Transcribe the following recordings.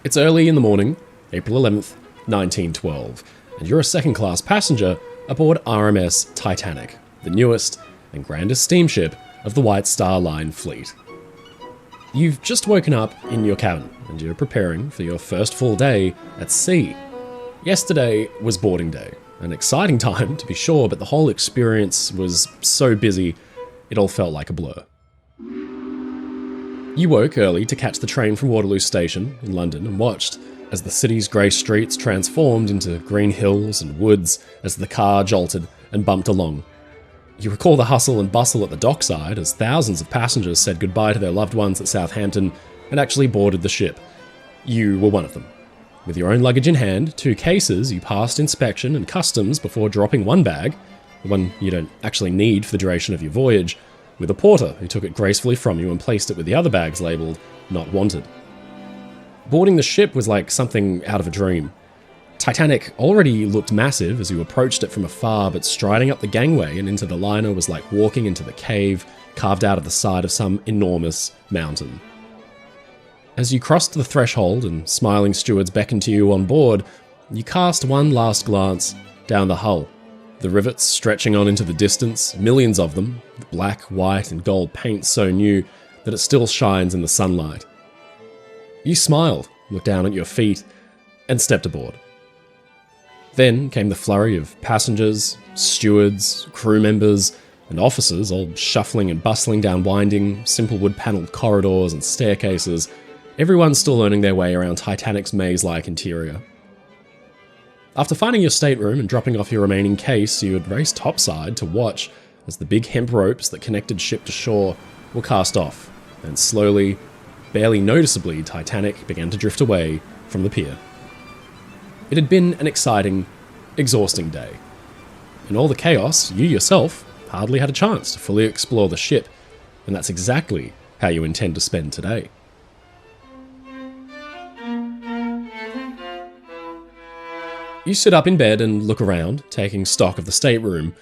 It's early in the morning, April 11th, 1912, and you're a second-class passenger aboard RMS Titanic, the newest and grandest steamship of the White Star Line fleet. You've just woken up in your cabin, and you're preparing for your first full day at sea. Yesterday was boarding day, an exciting time to be sure, but the whole experience was so busy, it all felt like a blur. You woke early to catch the train from Waterloo Station in London and watched as the city's grey streets transformed into green hills and woods as the car jolted and bumped along. You recall the hustle and bustle at the dockside as thousands of passengers said goodbye to their loved ones at Southampton and actually boarded the ship. You were one of them. With your own luggage in hand, 2 cases, you passed inspection and customs before dropping one bag, the one you don't actually need for the duration of your voyage, with a porter who took it gracefully from you and placed it with the other bags labelled "Not Wanted." Boarding the ship was like something out of a dream. Titanic already looked massive as you approached it from afar, but striding up the gangway and into the liner was like walking into the cave carved out of the side of some enormous mountain. As you crossed the threshold and smiling stewards beckoned to you on board, you cast one last glance down the hull. The rivets stretching on into the distance, millions of them, the black, white and gold paint so new that it still shines in the sunlight. You smiled, looked down at your feet, and stepped aboard. Then came the flurry of passengers, stewards, crew members, and officers all shuffling and bustling down winding, simple wood-panelled corridors and staircases, everyone still learning their way around Titanic's maze-like interior. After finding your stateroom and dropping off your remaining case, you had raced topside to watch as the big hemp ropes that connected ship to shore were cast off, and slowly, barely noticeably, Titanic began to drift away from the pier. It had been an exciting, exhausting day. In all the chaos, you yourself hardly had a chance to fully explore the ship, and that's exactly how you intend to spend today. You sit up in bed and look around, taking stock of the stateroom.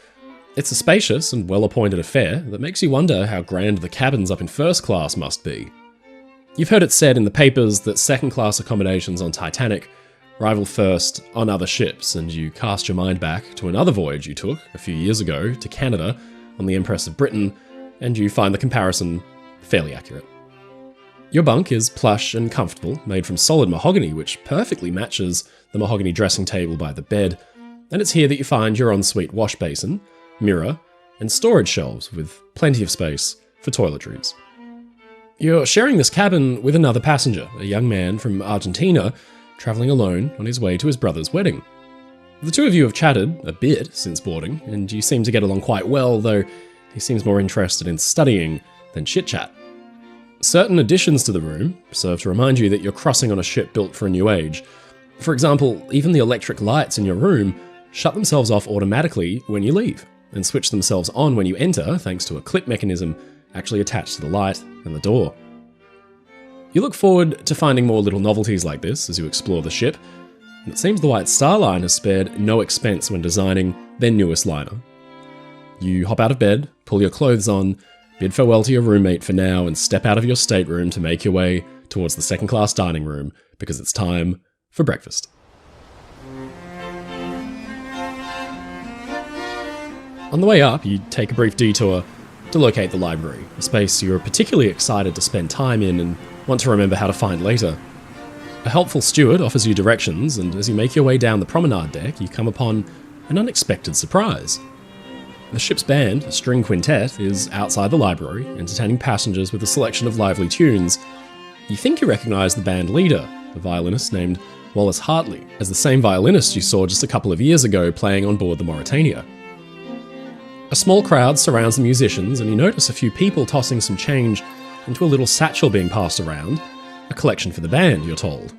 It's a spacious and well-appointed affair that makes you wonder how grand the cabins up in first class must be. You've heard it said in the papers that second-class accommodations on Titanic rival first on other ships, and you cast your mind back to another voyage you took a few years ago to Canada on the Empress of Britain, and you find the comparison fairly accurate. Your bunk is plush and comfortable, made from solid mahogany, which perfectly matches the mahogany dressing table by the bed, and it's here that you find your ensuite wash basin, mirror, and storage shelves with plenty of space for toiletries. You're sharing this cabin with another passenger, a young man from Argentina, travelling alone on his way to his brother's wedding. The two of you have chatted a bit since boarding, and you seem to get along quite well, though he seems more interested in studying than chit-chat. Certain additions to the room serve to remind you that you're crossing on a ship built for a new age. For example, even the electric lights in your room shut themselves off automatically when you leave, and switch themselves on when you enter thanks to a clip mechanism actually attached to the light and the door. You look forward to finding more little novelties like this as you explore the ship, and it seems the White Star Line has spared no expense when designing their newest liner. You hop out of bed, pull your clothes on, bid farewell to your roommate for now, and step out of your stateroom to make your way towards the second-class dining room because it's time for breakfast. On the way up, you take a brief detour to locate the library, a space you're particularly excited to spend time in and want to remember how to find later. A helpful steward offers you directions, and as you make your way down the promenade deck, you come upon an unexpected surprise. The ship's band, a string quintet, is outside the library, entertaining passengers with a selection of lively tunes. You think you recognise the band leader, a violinist named Wallace Hartley, as the same violinist you saw just a couple of years ago playing on board the Mauretania. A small crowd surrounds the musicians, and you notice a few people tossing some change into a little satchel being passed around, a collection for the band, you're told.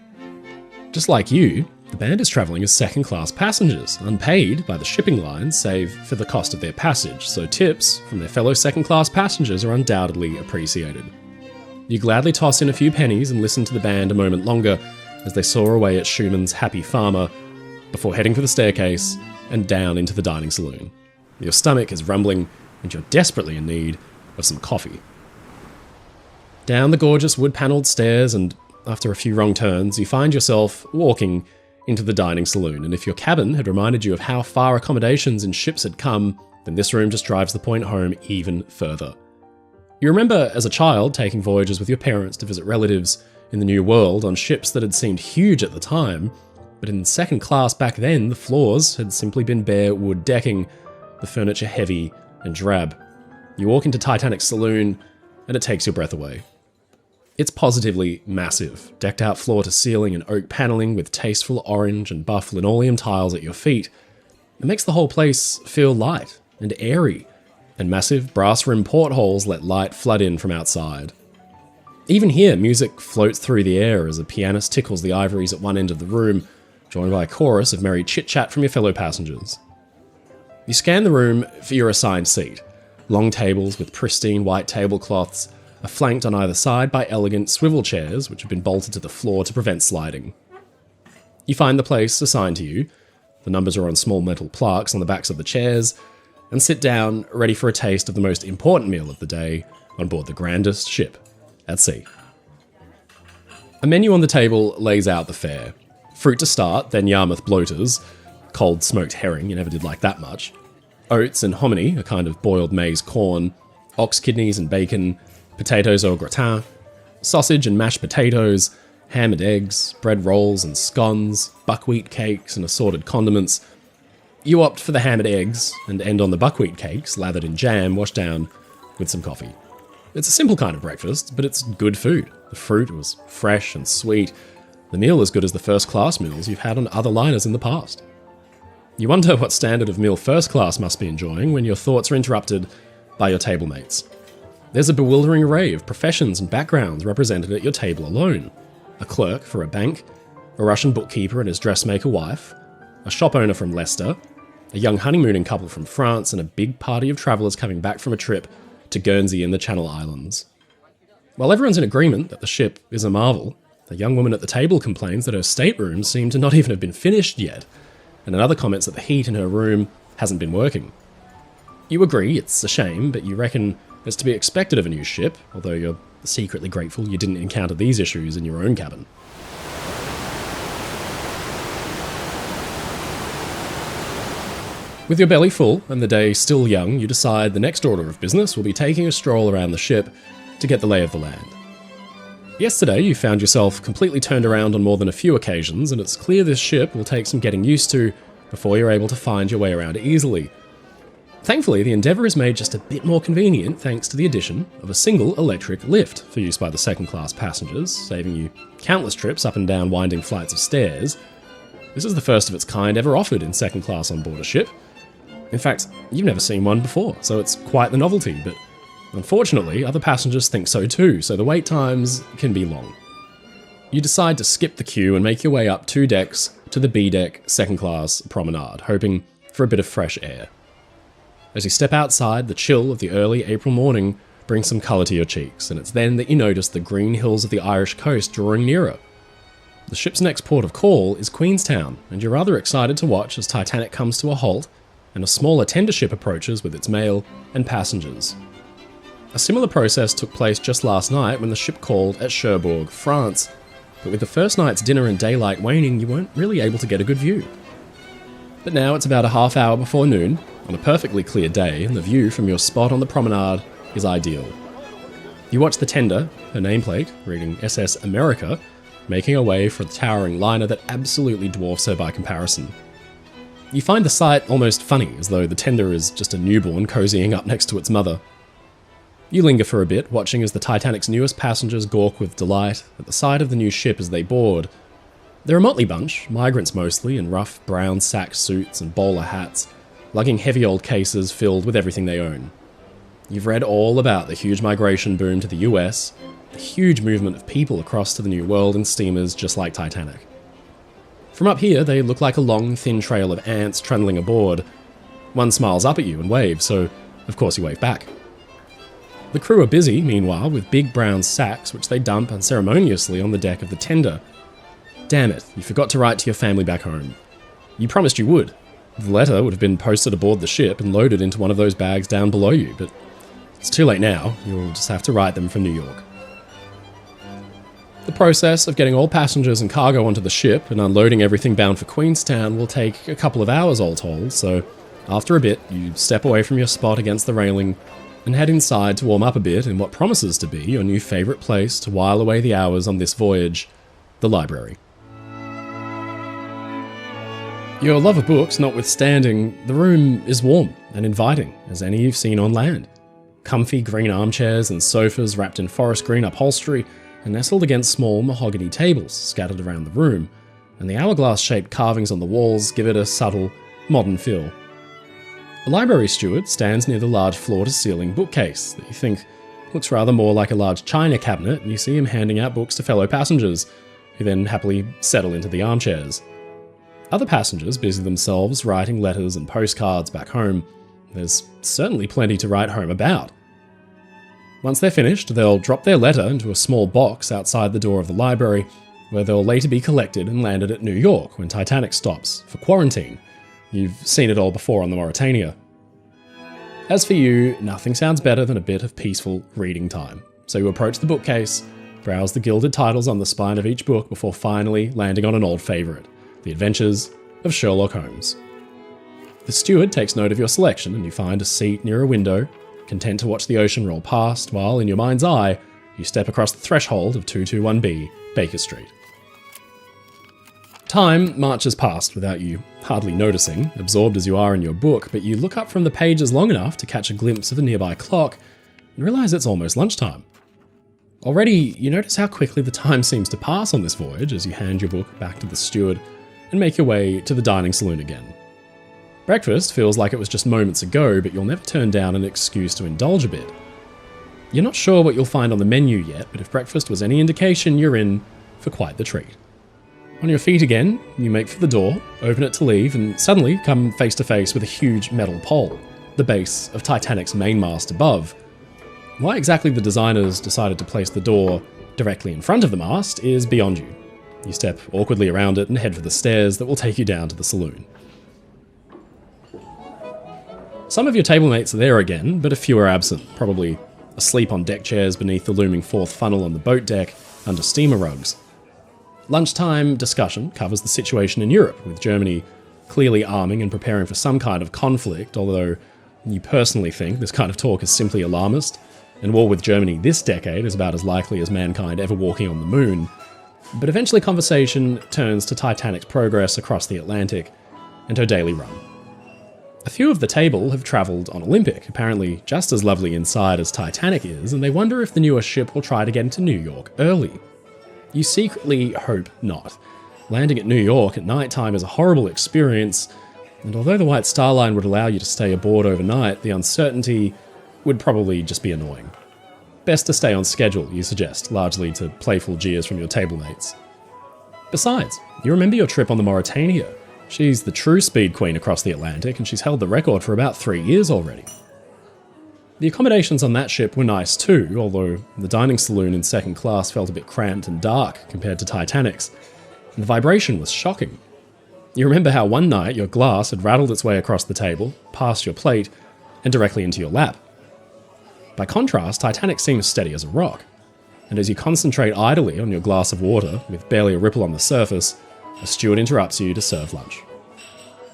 Just like you, the band is travelling as second-class passengers, unpaid by the shipping line save for the cost of their passage, so tips from their fellow second-class passengers are undoubtedly appreciated. You gladly toss in a few pennies and listen to the band a moment longer as they soar away at Schumann's Happy Farmer, before heading for the staircase and down into the dining saloon. Your stomach is rumbling, and you're desperately in need of some coffee. Down the gorgeous wood-panelled stairs and After a few wrong turns, you find yourself walking into the dining saloon, and if your cabin had reminded you of how far accommodations in ships had come, then this room just drives the point home even further. You remember as a child taking voyages with your parents to visit relatives in the New World on ships that had seemed huge at the time, but in second class back then, the floors had simply been bare wood decking, the furniture heavy and drab. You walk into Titanic's saloon, and it takes your breath away. It's positively massive, decked out floor to ceiling in oak paneling with tasteful orange and buff linoleum tiles at your feet. It makes the whole place feel light and airy, and massive brass rim portholes let light flood in from outside. Even here, music floats through the air as a pianist tickles the ivories at one end of the room, joined by a chorus of merry chit-chat from your fellow passengers. You scan the room for your assigned seat. Long tables with pristine white tablecloths are flanked on either side by elegant swivel chairs which have been bolted to the floor to prevent sliding. You find the place assigned to you, the numbers are on small metal plaques on the backs of the chairs, and sit down ready for a taste of the most important meal of the day on board the grandest ship at sea. A menu on the table lays out the fare. Fruit to start, then Yarmouth bloaters, cold smoked herring, you never did like that much, oats and hominy, a kind of boiled maize corn, ox kidneys and bacon, potatoes au gratin, sausage and mashed potatoes, ham and eggs, bread rolls and scones, buckwheat cakes and assorted condiments. You opt for the ham and eggs and end on the buckwheat cakes lathered in jam washed down with some coffee. It's a simple kind of breakfast, but it's good food. The fruit was fresh and sweet, the meal as good as the first-class meals you've had on other liners in the past. You wonder what standard of meal first class must be enjoying when your thoughts are interrupted by your table mates. There's a bewildering array of professions and backgrounds represented at your table alone. A clerk for a bank, a Russian bookkeeper and his dressmaker wife, a shop owner from Leicester, a young honeymooning couple from France, and a big party of travellers coming back from a trip to Guernsey in the Channel Islands. While everyone's in agreement that the ship is a marvel, a young woman at the table complains that her staterooms seem to not even have been finished yet, and another comments that the heat in her room hasn't been working. You agree it's a shame, but you reckon it's to be expected of a new ship, although you're secretly grateful you didn't encounter these issues in your own cabin. With your belly full and the day still young, you decide the next order of business will be taking a stroll around the ship to get the lay of the land. Yesterday, you found yourself completely turned around on more than a few occasions, and it's clear this ship will take some getting used to before you're able to find your way around easily. Thankfully, the Endeavour is made just a bit more convenient thanks to the addition of a single electric lift for use by the second-class passengers, saving you countless trips up and down winding flights of stairs. This is the first of its kind ever offered in second class on board a ship. In fact, you've never seen one before, so it's quite the novelty, but unfortunately, other passengers think so too, so the wait times can be long. You decide to skip the queue and make your way up 2 decks to the B-deck second-class promenade, hoping for a bit of fresh air. As you step outside, the chill of the early April morning brings some colour to your cheeks, and it's then that you notice the green hills of the Irish coast drawing nearer. The ship's next port of call is Queenstown, and you're rather excited to watch as Titanic comes to a halt and a smaller tender ship approaches with its mail and passengers. A similar process took place just last night when the ship called at Cherbourg, France, but with the first night's dinner and daylight waning, you weren't really able to get a good view. But now it's about a half hour before noon, on a perfectly clear day, and the view from your spot on the promenade is ideal. You watch the tender, her nameplate, reading SS America, making her way for the towering liner that absolutely dwarfs her by comparison. You find the sight almost funny, as though the tender is just a newborn cozying up next to its mother. You linger for a bit, watching as the Titanic's newest passengers gawk with delight at the sight of the new ship as they board. They're a motley bunch, migrants mostly, in rough brown sack suits and bowler hats, lugging heavy old cases filled with everything they own. You've read all about the huge migration boom to the US, the huge movement of people across to the New World in steamers just like Titanic. From up here, they look like a long, thin trail of ants trundling aboard. One smiles up at you and waves, so of course you wave back. The crew are busy, meanwhile, with big brown sacks which they dump unceremoniously on the deck of the tender. Damn it, you forgot to write to your family back home. You promised you would. The letter would have been posted aboard the ship and loaded into one of those bags down below you, but it's too late now. You'll just have to write them from New York. The process of getting all passengers and cargo onto the ship and unloading everything bound for Queenstown will take a couple of hours all told, so after a bit, you step away from your spot against the railing and head inside to warm up a bit in what promises to be your new favourite place to while away the hours on this voyage, the library. Your love of books notwithstanding, the room is warm and inviting as any you've seen on land. Comfy green armchairs and sofas wrapped in forest green upholstery and nestled against small mahogany tables scattered around the room, and the hourglass-shaped carvings on the walls give it a subtle, modern feel. A library steward stands near the large floor-to-ceiling bookcase that you think looks rather more like a large china cabinet, and you see him handing out books to fellow passengers, who then happily settle into the armchairs. Other passengers busy themselves writing letters and postcards back home. There's certainly plenty to write home about. Once they're finished, they'll drop their letter into a small box outside the door of the library, where they'll later be collected and landed at New York when Titanic stops for quarantine. You've seen it all before on the Mauritania. As for you, nothing sounds better than a bit of peaceful reading time. So you approach the bookcase, browse the gilded titles on the spine of each book before finally landing on an old favourite, The Adventures of Sherlock Holmes. The steward takes note of your selection and you find a seat near a window, content to watch the ocean roll past while, in your mind's eye, you step across the threshold of 221B, Baker Street. Time marches past without you hardly noticing, absorbed as you are in your book, but you look up from the pages long enough to catch a glimpse of a nearby clock and realise it's almost lunchtime. Already, you notice how quickly the time seems to pass on this voyage as you hand your book back to the steward and make your way to the dining saloon again. Breakfast feels like it was just moments ago, but you'll never turn down an excuse to indulge a bit. You're not sure what you'll find on the menu yet, but if breakfast was any indication, you're in for quite the treat. On your feet again, you make for the door, open it to leave, and suddenly come face to face with a huge metal pole, the base of Titanic's mainmast above. Why exactly the designers decided to place the door directly in front of the mast is beyond you. You step awkwardly around it and head for the stairs that will take you down to the saloon. Some of your tablemates are there again, but a few are absent, probably asleep on deck chairs beneath the looming fourth funnel on the boat deck under steamer rugs. Lunchtime discussion covers the situation in Europe, with Germany clearly arming and preparing for some kind of conflict, although you personally think this kind of talk is simply alarmist, and war with Germany this decade is about as likely as mankind ever walking on the moon. But eventually conversation turns to Titanic's progress across the Atlantic and her daily run. A few of the table have travelled on Olympic, apparently just as lovely inside as Titanic is, and they wonder if the newer ship will try to get into New York early. You secretly hope not. Landing at New York at night time is a horrible experience, and although the White Star Line would allow you to stay aboard overnight, the uncertainty would probably just be annoying. Best to stay on schedule, you suggest, largely to playful jeers from your tablemates. Besides, you remember your trip on the Mauritania. She's the true speed queen across the Atlantic, and she's held the record for about 3 years already. The accommodations on that ship were nice too, although the dining saloon in second class felt a bit cramped and dark compared to Titanic's, and the vibration was shocking. You remember how one night your glass had rattled its way across the table, past your plate, and directly into your lap. By contrast, Titanic seems steady as a rock, and as you concentrate idly on your glass of water, with barely a ripple on the surface, a steward interrupts you to serve lunch.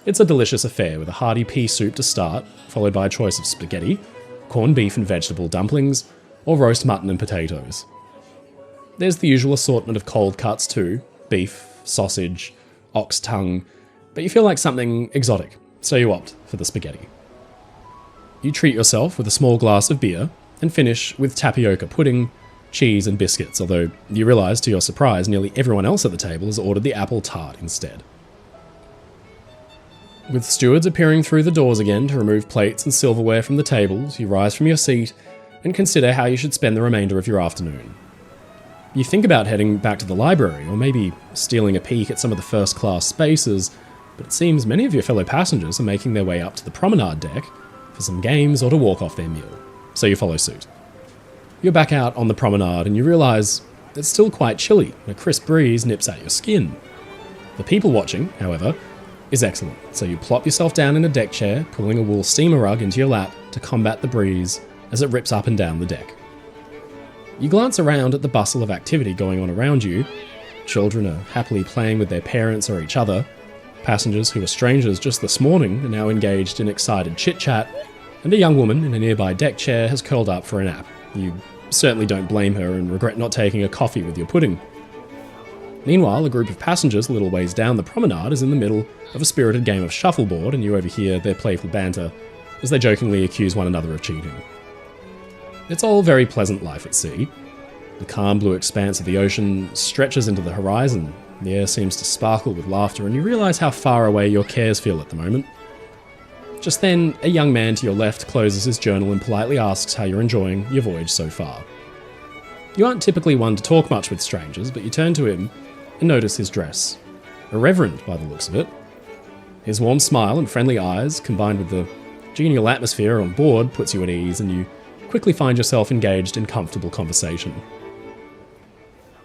It's a delicious affair with a hearty pea soup to start, followed by a choice of spaghetti, corned beef and vegetable dumplings, or roast mutton and potatoes. There's the usual assortment of cold cuts too, beef, sausage, ox tongue, but you feel like something exotic, so you opt for the spaghetti. You treat yourself with a small glass of beer, and finish with tapioca pudding, cheese and biscuits, although you realise to your surprise nearly everyone else at the table has ordered the apple tart instead. With stewards appearing through the doors again to remove plates and silverware from the tables, you rise from your seat and consider how you should spend the remainder of your afternoon. You think about heading back to the library, or maybe stealing a peek at some of the first-class spaces, but it seems many of your fellow passengers are making their way up to the promenade deck for some games or to walk off their meal, so you follow suit. You're back out on the promenade and you realise it's still quite chilly and a crisp breeze nips at your skin. The people watching, however, is excellent, so you plop yourself down in a deck chair, pulling a wool steamer rug into your lap to combat the breeze as it rips up and down the deck. You glance around at the bustle of activity going on around you. Children are happily playing with their parents or each other. Passengers who were strangers just this morning are now engaged in excited chit-chat, and a young woman in a nearby deck chair has curled up for a nap. You certainly don't blame her and regret not taking a coffee with your pudding. Meanwhile, a group of passengers a little ways down the promenade is in the middle of a spirited game of shuffleboard, and you overhear their playful banter as they jokingly accuse one another of cheating. It's all very pleasant life at sea. The calm blue expanse of the ocean stretches into the horizon. The air seems to sparkle with laughter, and you realise how far away your cares feel at the moment. Just then, a young man to your left closes his journal and politely asks how you're enjoying your voyage so far. You aren't typically one to talk much with strangers, but you turn to him and notice his dress. A reverend, by the looks of it. His warm smile and friendly eyes, combined with the genial atmosphere on board, puts you at ease, and you quickly find yourself engaged in comfortable conversation.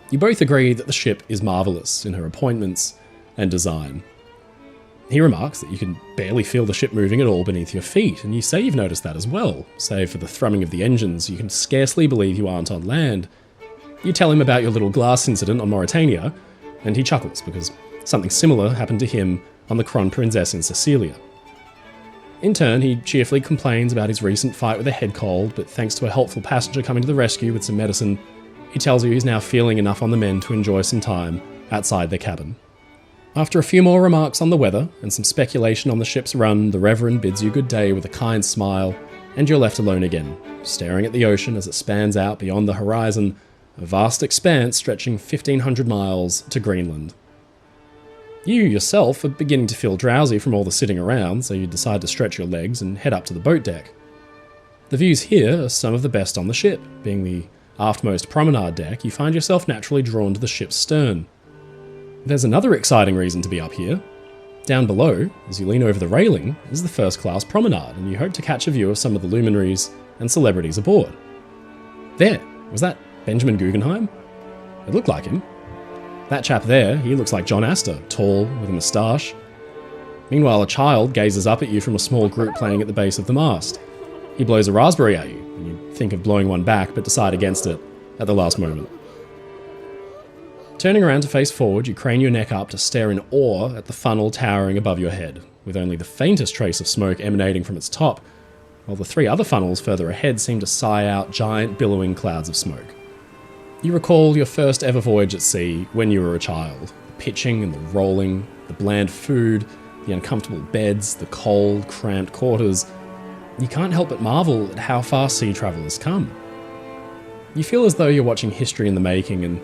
You both agree that the ship is marvellous in her appointments and design. He remarks that you can barely feel the ship moving at all beneath your feet, and you say you've noticed that as well. Save for the thrumming of the engines, you can scarcely believe you aren't on land. You tell him about your little glass incident on Mauritania, and he chuckles because something similar happened to him on the Kronprinzess in Sicilia. In turn, he cheerfully complains about his recent fight with a head cold, but thanks to a helpful passenger coming to the rescue with some medicine, he tells you he's now feeling enough on the men to enjoy some time outside their cabin. After a few more remarks on the weather and some speculation on the ship's run, the Reverend bids you good day with a kind smile, and you're left alone again, staring at the ocean as it spans out beyond the horizon, a vast expanse stretching 1,500 miles to Greenland. You yourself are beginning to feel drowsy from all the sitting around, so you decide to stretch your legs and head up to the boat deck. The views here are some of the best on the ship. Being the aftmost promenade deck, you find yourself naturally drawn to the ship's stern. There's another exciting reason to be up here. Down below, as you lean over the railing, is the first-class promenade, and you hope to catch a view of some of the luminaries and celebrities aboard. There, was that Benjamin Guggenheim? It looked like him. That chap there, he looks like John Astor, tall, with a moustache. Meanwhile, a child gazes up at you from a small group playing at the base of the mast. He blows a raspberry at you, and you think of blowing one back, but decide against it at the last moment. Turning around to face forward, you crane your neck up to stare in awe at the funnel towering above your head, with only the faintest trace of smoke emanating from its top, while the three other funnels further ahead seem to sigh out giant billowing clouds of smoke. You recall your first ever voyage at sea when you were a child. The pitching and the rolling, the bland food, the uncomfortable beds, the cold, cramped quarters. You can't help but marvel at how far sea travel has come. You feel as though you're watching history in the making, and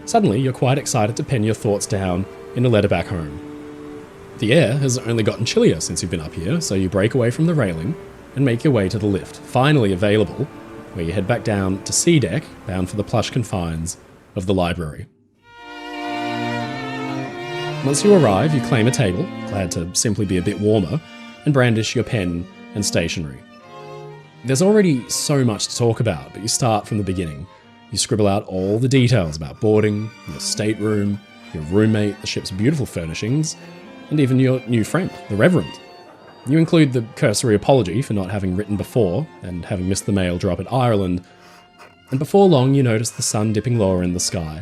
suddenly you're quite excited to pen your thoughts down in a letter back home. The air has only gotten chillier since you've been up here, so you break away from the railing and make your way to the lift, finally available, where you head back down to sea deck, bound for the plush confines of the library. Once you arrive, you claim a table, glad to simply be a bit warmer, and brandish your pen and stationery. There's already so much to talk about, but you start from the beginning. You scribble out all the details about boarding, your stateroom, your roommate, the ship's beautiful furnishings, and even your new friend, the Reverend. You include the cursory apology for not having written before and having missed the mail drop at Ireland, and before long you notice the sun dipping lower in the sky.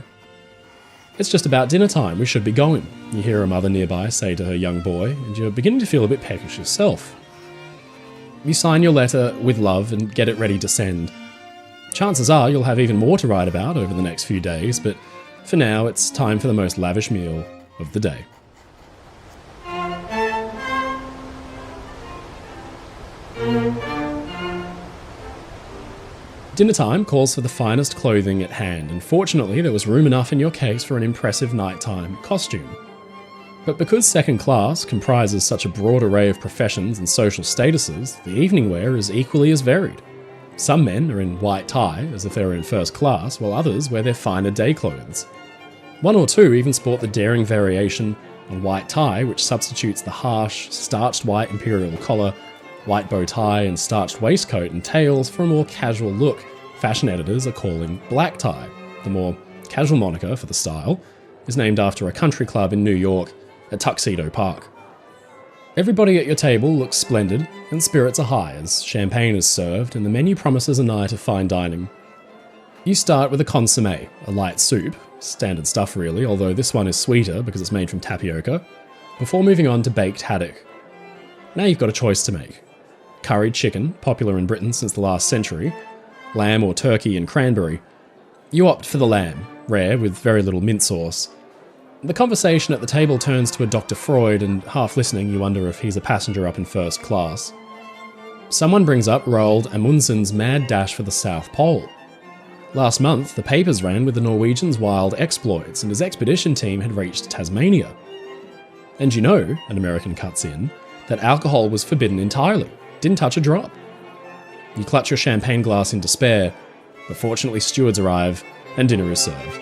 It's just about dinner time, we should be going, you hear a mother nearby say to her young boy, and you're beginning to feel a bit peckish yourself. You sign your letter with love and get it ready to send. Chances are you'll have even more to write about over the next few days, but for now it's time for the most lavish meal of the day. Dinner time calls for the finest clothing at hand, and fortunately there was room enough in your case for an impressive nighttime costume. But because second class comprises such a broad array of professions and social statuses, the evening wear is equally as varied. Some men are in white tie, as if they were in first class, while others wear their finer day clothes. One or two even sport the daring variation on white tie, which substitutes the harsh, starched white imperial collar, white bow tie and starched waistcoat and tails for a more casual look fashion editors are calling black tie. The more casual moniker for the style is named after a country club in New York at Tuxedo Park. Everybody at your table looks splendid and spirits are high as champagne is served and the menu promises a night of fine dining. You start with a consommé, a light soup, standard stuff really, although this one is sweeter because it's made from tapioca, before moving on to baked haddock. Now you've got a choice to make. Curried chicken, popular in Britain since the last century, lamb or turkey and cranberry. You opt for the lamb, rare with very little mint sauce. The conversation at the table turns to a Dr. Freud, and half listening you wonder if he's a passenger up in first class. Someone brings up Roald Amundsen's mad dash for the South Pole. Last month, the papers ran with the Norwegian's wild exploits, and his expedition team had reached Tasmania. And you know, an American cuts in, that alcohol was forbidden entirely, didn't touch a drop. You clutch your champagne glass in despair, but fortunately stewards arrive, and dinner is served.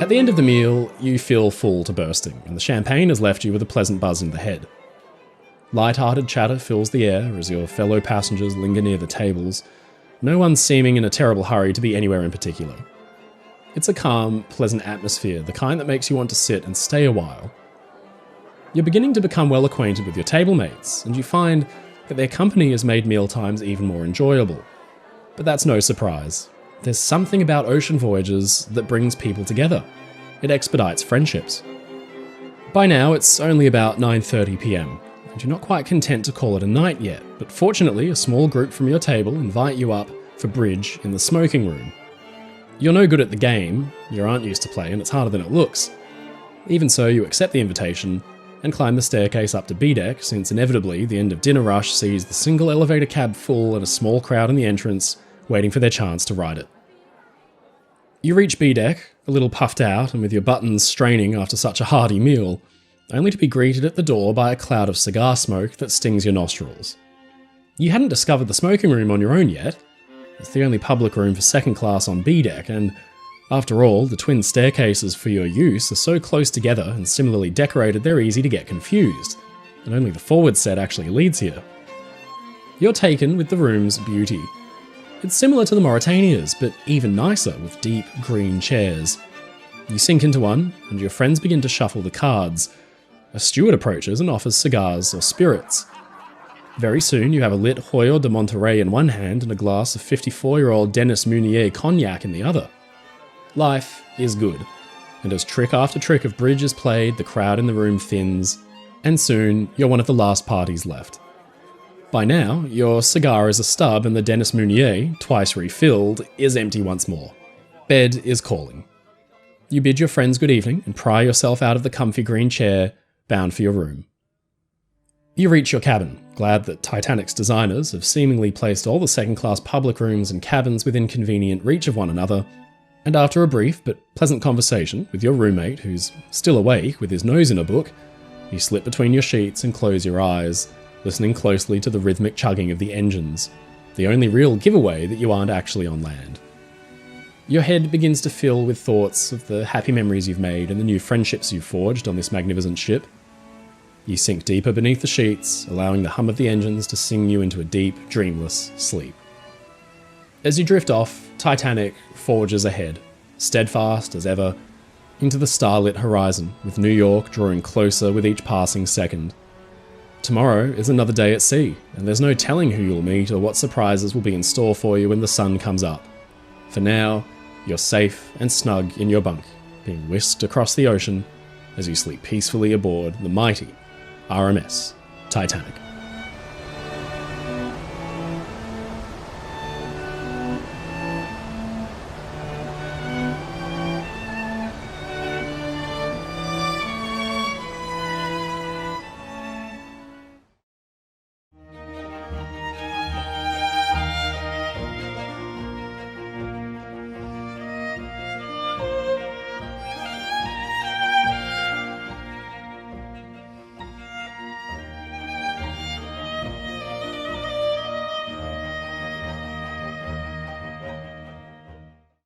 At the end of the meal, you feel full to bursting, and the champagne has left you with a pleasant buzz in the head. Light-hearted chatter fills the air as your fellow passengers linger near the tables, no one seeming in a terrible hurry to be anywhere in particular. It's a calm, pleasant atmosphere, the kind that makes you want to sit and stay a while. You're beginning to become well acquainted with your table mates, and you find that their company has made mealtimes even more enjoyable. But that's no surprise. There's something about ocean voyages that brings people together. It expedites friendships. By now, it's only about 9:30 p.m, and you're not quite content to call it a night yet, but fortunately a small group from your table invite you up for bridge in the smoking room. You're no good at the game, you aren't used to play, and it's harder than it looks. Even so, you accept the invitation and climb the staircase up to B-deck, since inevitably the end of dinner rush sees the single elevator cab full and a small crowd in the entrance waiting for their chance to ride it. You reach B-deck, a little puffed out and with your buttons straining after such a hearty meal, only to be greeted at the door by a cloud of cigar smoke that stings your nostrils. You hadn't discovered the smoking room on your own yet. It's the only public room for second class on B-deck, and after all, the twin staircases for your use are so close together and similarly decorated they're easy to get confused, and only the forward set actually leads here. You're taken with the room's beauty. It's similar to the Mauritania's, but even nicer with deep green chairs. You sink into one, and your friends begin to shuffle the cards. A steward approaches and offers cigars or spirits. Very soon you have a lit Hoyo de Monterey in one hand and a glass of 54-year-old Dennis Meunier cognac in the other. Life is good, and as trick after trick of bridge is played, the crowd in the room thins, and soon you're one of the last parties left. By now, your cigar is a stub and the Dennis Meunier, twice refilled, is empty once more. Bed is calling. You bid your friends good evening and pry yourself out of the comfy green chair, bound for your room. You reach your cabin, glad that Titanic's designers have seemingly placed all the second-class public rooms and cabins within convenient reach of one another, and after a brief but pleasant conversation with your roommate, who's still awake with his nose in a book, you slip between your sheets and close your eyes, listening closely to the rhythmic chugging of the engines, the only real giveaway that you aren't actually on land. Your head begins to fill with thoughts of the happy memories you've made and the new friendships you've forged on this magnificent ship. You sink deeper beneath the sheets, allowing the hum of the engines to sing you into a deep, dreamless sleep. As you drift off, Titanic forges ahead, steadfast as ever, into the starlit horizon, with New York drawing closer with each passing second. Tomorrow is another day at sea, and there's no telling who you'll meet or what surprises will be in store for you when the sun comes up. For now, you're safe and snug in your bunk, being whisked across the ocean as you sleep peacefully aboard the mighty RMS Titanic.